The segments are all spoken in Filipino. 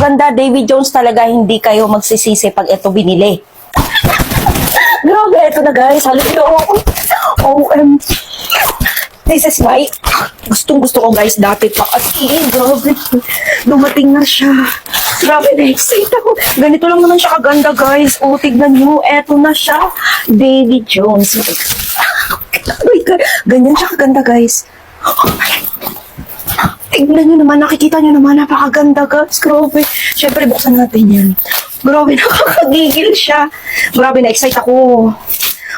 ganda, David Jones talaga, hindi kayo magsisisi pag ito binili. Grabe, ito na guys. Halito. OMG. This is my gustong-gusto ko guys dati pa. As in, grabe. Dumating na siya. Grabe, na-excite ako. Ganito lang naman siya kaganda guys. O, tignan nyo. Eto na siya. David Jones. Oh my God. Ganyan siya kaganda guys. Tignan nyo naman. Nakikita nyo naman. Napakaganda guys. Grabe. Siyempre, buksan natin yan. Grabe, nakakagigil siya. Grabe, na-excite ako.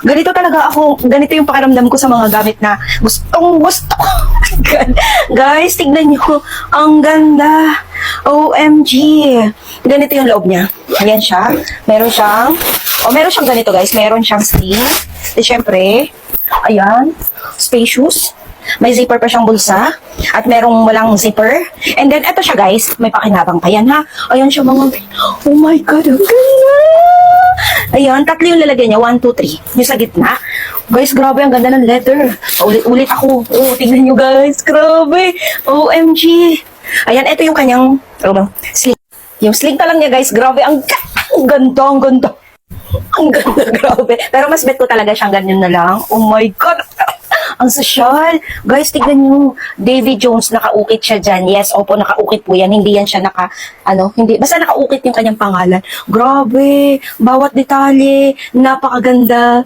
Ganito talaga ako, ganito yung pakiramdam ko sa mga gamit na gustong gusto ko. Guys, tignan nyo, ang ganda. OMG. Ganito yung loob niya. Ayan siya. Meron siyang ganito guys, meron siyang sling. Di syempre, ayan, spacious. May zipper pa siyang bulsa. At merong walang zipper. And then, eto siya guys, may pakinabang pa yan ha. Ayan siya mga, oh my God, ang ganda. Ayan, tatlo yung lalagyan niya. 1, 2, 3. Yung sa gitna. Guys, grabe, ang ganda ng leather. Ulit ako. Oh, tignan nyo guys. Grabe. OMG. Ayan, ito yung kanyang sling. Yung sling pa lang niya guys. Grabe, ang ganda, ang ganda. Ang ganda, grabe. Pero mas bet ko talaga siyang ganyan na lang. Oh my God. Ang sosyal. Guys, tignan nyo. David Jones, nakaukit siya dyan. Yes, opo, nakaukit po yan. Hindi yan siya hindi. Basta nakaukit yung kanyang pangalan. Grabe. Bawat detalye. Napakaganda.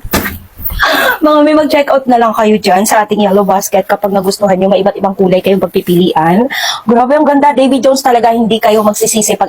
Mga may mag-check out na lang kayo dyan sa ating Yellow Basket kapag nagustuhan nyo. May iba't ibang kulay kayong pagpipilian. Grabe, ang ganda. David Jones talaga, hindi kayo magsisisi pag